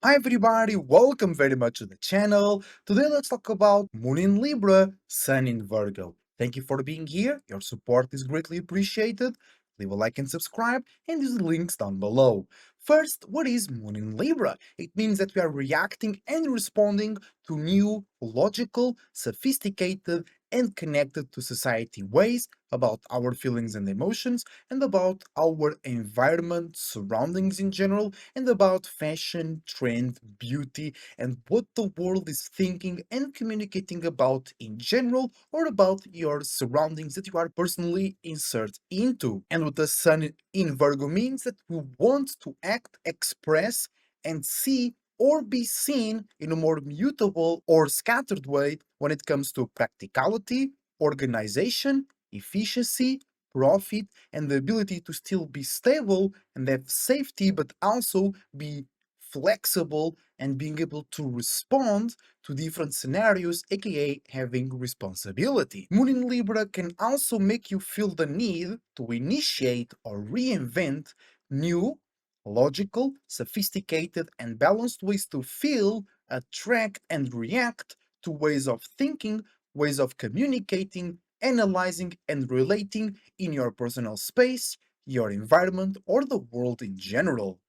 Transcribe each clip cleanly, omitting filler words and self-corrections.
Hi everybody, welcome very much to the channel. Today let's talk about Moon in Libra, Sun in Virgo. Thank you for being here. Your support is greatly appreciated. Leave a like and subscribe and use the links down below. First, what is Moon in Libra? It means that we are reacting and responding to new, logical, sophisticated, and connected to society ways about our feelings and emotions and about our environment, surroundings in general, and about fashion, trend, beauty, and what the world is thinking and communicating about in general, or about your surroundings that you are personally insert into. And what the sun in Virgo means that we want to act, express, and see or be seen in a more mutable or scattered way when it comes to practicality, organization, efficiency, profit, and the ability to still be stable and have safety, but also be flexible and being able to respond to different scenarios, aka having responsibility. Moon in Libra can also make you feel the need to initiate or reinvent new, logical, sophisticated, and balanced ways to feel, attract, and react to ways of thinking, ways of communicating, analyzing, and relating in your personal space, your environment, or the world in general.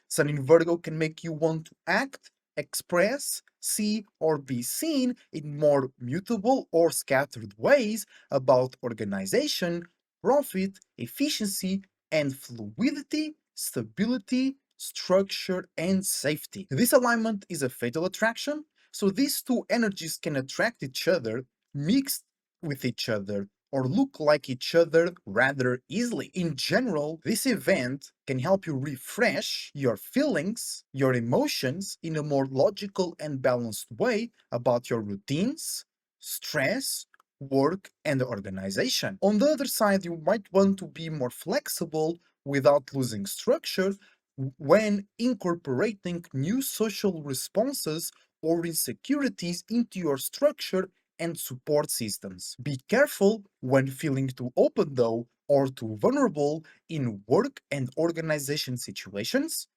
Sun in Virgo can make you want to act, express, see, or be seen in more mutable or scattered ways about organization, profit, efficiency, and fluidity, stability, structure, and safety. This alignment is a fatal attraction, so these two energies can attract each other, mix with each other, or look like each other rather easily. In general, this event can help you refresh your feelings, your emotions in a more logical and balanced way about your routines, stress, work, and organization. On the other side, you might want to be more flexible without losing structure when incorporating new social responses or insecurities into your structure and support systems. Be careful when feeling too open though or too vulnerable in work and organization situations.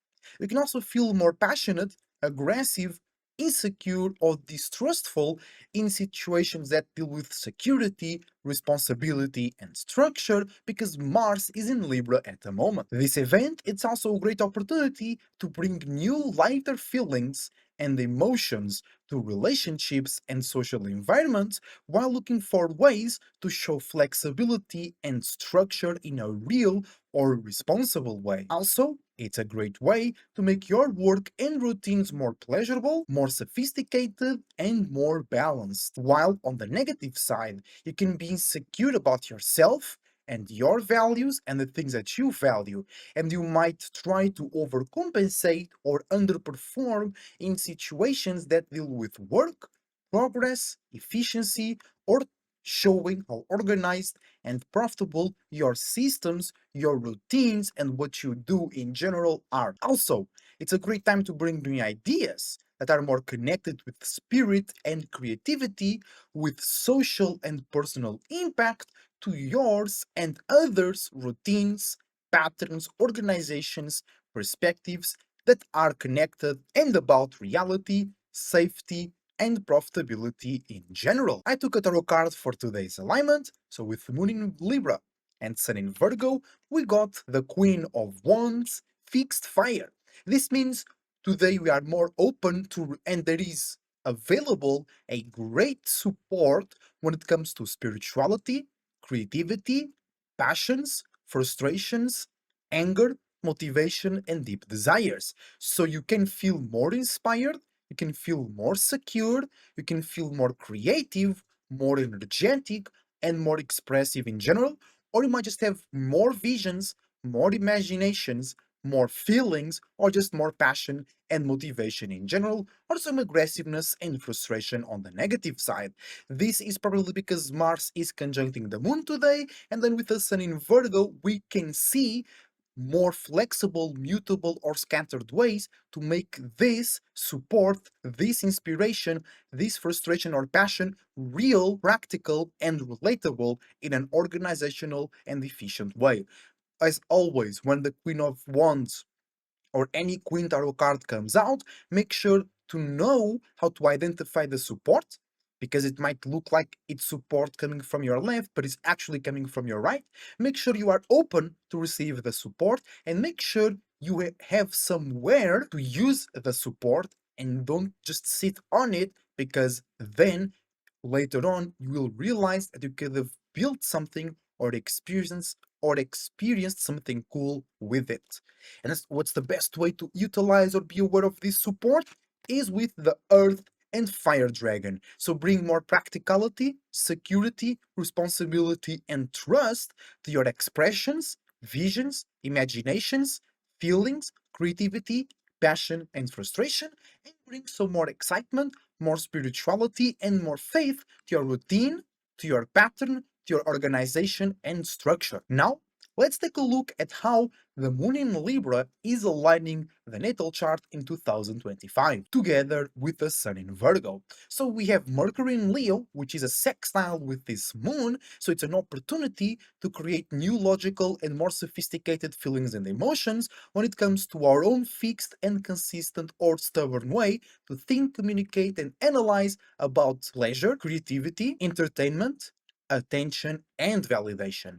You can also feel more passionate, aggressive, insecure, or distrustful in situations that deal with security, responsibility, and structure because Mars is in Libra at the moment. This event it's also a great opportunity to bring new lighter feelings and emotions to relationships and social environments while looking for ways to show flexibility and structure in a real or responsible way. Also, it's a great way to make your work and routines more pleasurable, more sophisticated, and more balanced. While on the negative side, you can be insecure about yourself and your values and the things that you value, and you might try to overcompensate or underperform in situations that deal with work, progress, efficiency, or showing how organized and profitable your systems, your routines, and what you do in general are. Also, it's a great time to bring new ideas that are more connected with spirit and creativity, with social and personal impact to yours and others' routines, patterns, organizations, perspectives that are connected and about reality, safety, and profitability in general. I took a tarot card for today's alignment, so with Moon in Libra and Sun in Virgo, we got the Queen of Wands, fixed fire. This means today we are more open to, and there is available a great support when it comes to spirituality, creativity, passions, frustrations, anger, motivation, and deep desires. So you can feel more inspired, you can feel more secure, you can feel more creative, more energetic, and more expressive in general, or you might just have more visions, more imaginations, more feelings, or just more passion and motivation in general, or some aggressiveness and frustration on the negative side. This is probably because Mars is conjuncting the Moon today, and then with the Sun in Virgo, we can see more flexible, mutable, or scattered ways to make this support, this inspiration, this frustration or passion real, practical, and relatable in an organizational and efficient way. As always, when the Queen of Wands or any Queen Tarot card comes out, make sure to know how to identify the support, because it might look like it's support coming from your left, but it's actually coming from your right. Make sure you are open to receive the support, and make sure you have somewhere to use the support and don't just sit on it, because then later on you will realize that you could have built something or experienced something cool with it. And that's what's the best way to utilize or be aware of this support is with the earth and fire dragon. So bring more practicality, security, responsibility, and trust to your expressions, visions, imaginations, feelings, creativity, passion, and frustration, and bring some more excitement, more spirituality, and more faith to your routine, to your pattern, to your organization and structure. Now, let's take a look at how the moon in Libra is aligning the natal chart in 2025, together with the sun in Virgo. So we have Mercury in Leo, which is a sextile with this moon, so it's an opportunity to create new logical and more sophisticated feelings and emotions when it comes to our own fixed and consistent or stubborn way to think, communicate, and analyze about pleasure, creativity, entertainment, attention, and validation.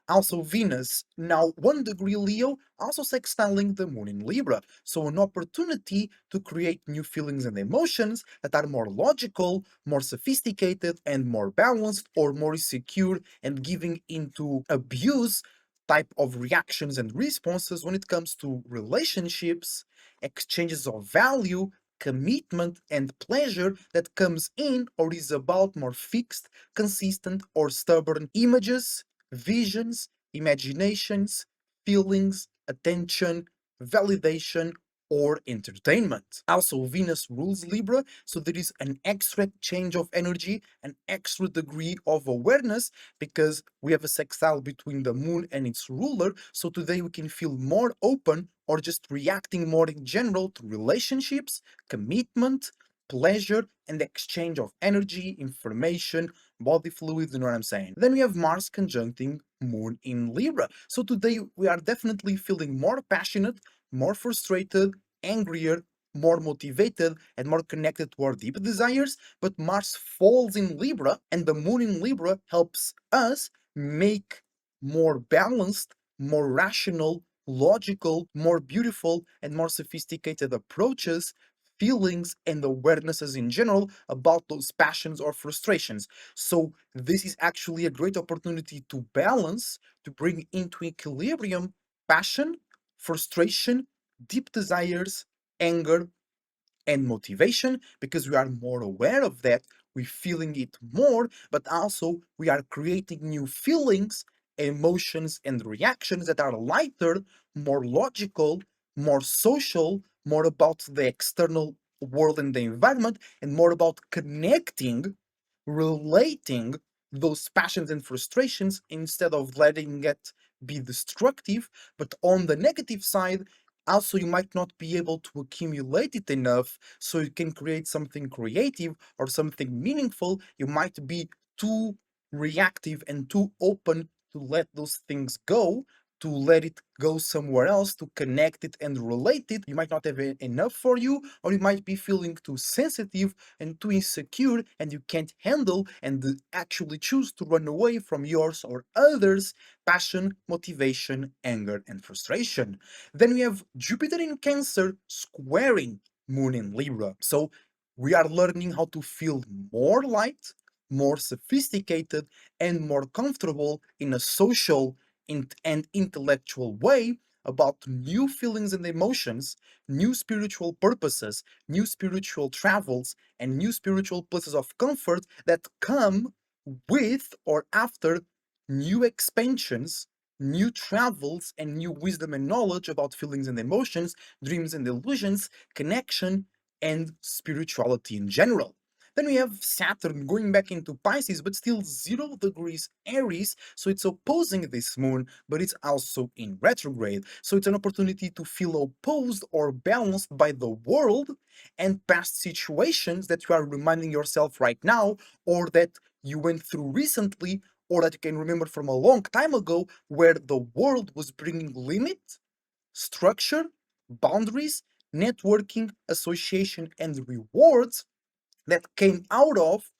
Also, Venus, now 1 degree Leo, also sextiling the moon in Libra. So, an opportunity to create new feelings and emotions that are more logical, more sophisticated, and more balanced, or more secure and giving into abuse type of reactions and responses when it comes to relationships, exchanges of value, commitment, and pleasure that comes in or is about more fixed, consistent, or stubborn images, visions, imaginations, feelings, attention, validation, or entertainment. Also, Venus rules Libra, so there is an extra change of energy, an extra degree of awareness, because we have a sextile between the moon and its ruler. So today we can feel more open or just reacting more in general to relationships, commitment, pleasure, and exchange of energy, information, body fluids, you know what I'm saying. Then we have Mars conjuncting Moon in Libra. So today we are definitely feeling more passionate, more frustrated, angrier, more motivated, and more connected to our deep desires. But Mars falls in Libra, and the Moon in Libra helps us make more balanced, more rational, logical, more beautiful, and more sophisticated approaches, feelings, and awarenesses in general about those passions or frustrations. So, this is actually a great opportunity to balance, to bring into equilibrium passion, frustration, deep desires, anger, and motivation, because we are more aware of that, we're feeling it more, but also we are creating new feelings, emotions, and reactions that are lighter, more logical, more social, more about the external world and the environment, and more about connecting, relating those passions and frustrations instead of letting it be destructive. But on the negative side, also you might not be able to accumulate it enough so you can create something creative or something meaningful. You might be too reactive and too open to let those things go, to let it go somewhere else, to connect it and relate it. You might not have enough for you, or you might be feeling too sensitive and too insecure, and you can't handle and actually choose to run away from yours or others' passion, motivation, anger, and frustration. Then we have Jupiter in Cancer squaring Moon in Libra. So we are learning how to feel more light, more sophisticated, and more comfortable in a social and intellectual way about new feelings and emotions, new spiritual purposes, new spiritual travels, and new spiritual places of comfort that come with or after new expansions, new travels, and new wisdom and knowledge about feelings and emotions, dreams and illusions, connection, and spirituality in general. Then we have Saturn going back into Pisces, but still 0 degrees Aries, so it's opposing this moon, but it's also in retrograde. So it's an opportunity to feel opposed or balanced by the world and past situations that you are reminding yourself right now, or that you went through recently, or that you can remember from a long time ago, where the world was bringing limit, structure, boundaries, networking, association, and rewards that came out of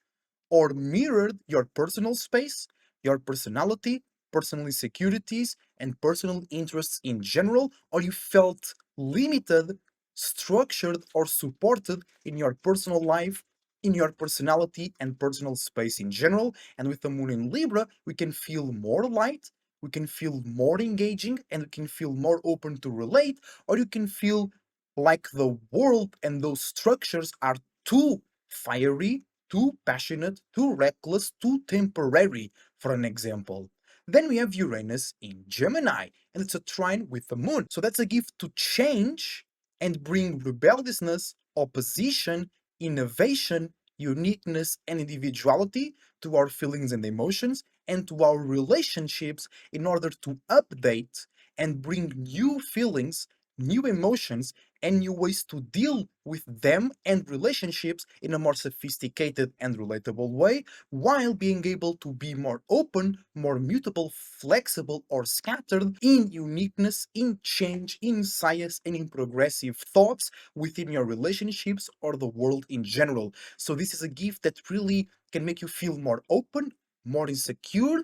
or mirrored your personal space, your personality, personal insecurities, and personal interests in general, or you felt limited, structured, or supported in your personal life, in your personality and personal space in general. And with the moon in Libra, we can feel more light, we can feel more engaging, and we can feel more open to relate, or you can feel like the world and those structures are too fiery, too passionate, too reckless, too temporary, for an example. Then we have Uranus in Gemini, and it's a trine with the moon. So that's a gift to change and bring rebelliousness, opposition, innovation, uniqueness, and individuality to our feelings and emotions and to our relationships in order to update and bring new feelings, new emotions, and new ways to deal with them and relationships in a more sophisticated and relatable way, while being able to be more open, more mutable, flexible, or scattered in uniqueness, in change, in science, and in progressive thoughts within your relationships or the world in general. So, this is a gift that really can make you feel more open, more insecure,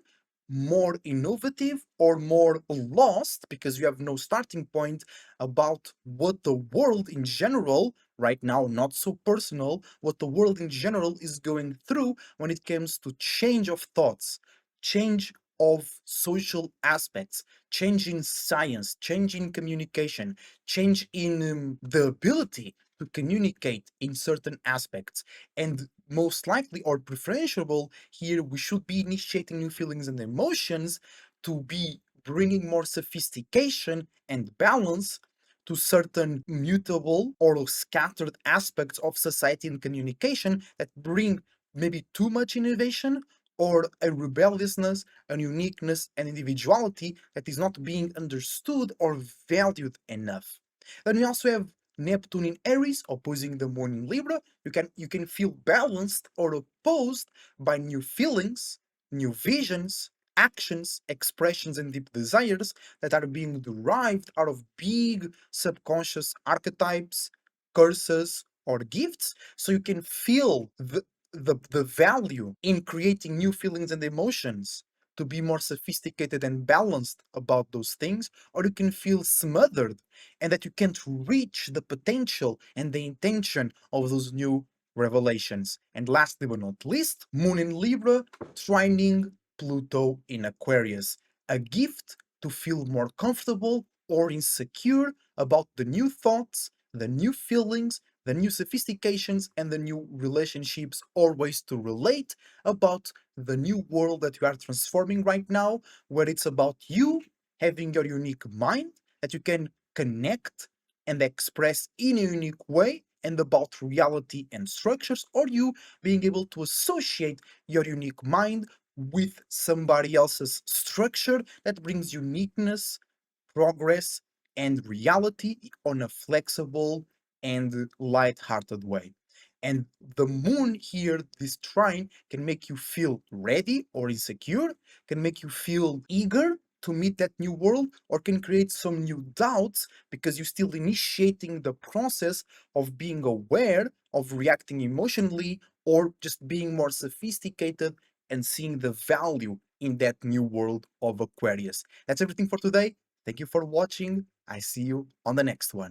more innovative, or more lost because you have no starting point about what the world in general, right now, not so personal, what the world in general is going through when it comes to change of thoughts, change of social aspects, change in science, change in communication, change in the ability to communicate in certain aspects. And most likely or preferable here, we should be initiating new feelings and emotions to be bringing more sophistication and balance to certain mutable or scattered aspects of society and communication that bring maybe too much innovation or a rebelliousness, a uniqueness, and individuality that is not being understood or valued enough. Then we also have Neptune in Aries opposing the moon in Libra. You can feel balanced or opposed by new feelings, new visions, actions, expressions, and deep desires that are being derived out of big subconscious archetypes, curses, or gifts. So you can feel the value in creating new feelings and emotions to be more sophisticated and balanced about those things, or you can feel smothered and that you can't reach the potential and the intention of those new revelations. And lastly but not least, Moon in Libra trining Pluto in Aquarius, a gift to feel more comfortable or insecure about the new thoughts, the new feelings, the new sophistications, and the new relationships or ways to relate about the new world that you are transforming right now, where it's about you having your unique mind that you can connect and express in a unique way and about reality and structures, or you being able to associate your unique mind with somebody else's structure that brings uniqueness, progress, and reality on a flexible and light-hearted way. And the moon here, this trine, can make you feel ready or insecure, can make you feel eager to meet that new world, or can create some new doubts because you're still initiating the process of being aware, of reacting emotionally, or just being more sophisticated and seeing the value in that new world of Aquarius. That's everything for today. Thank you for watching. I see you on the next one.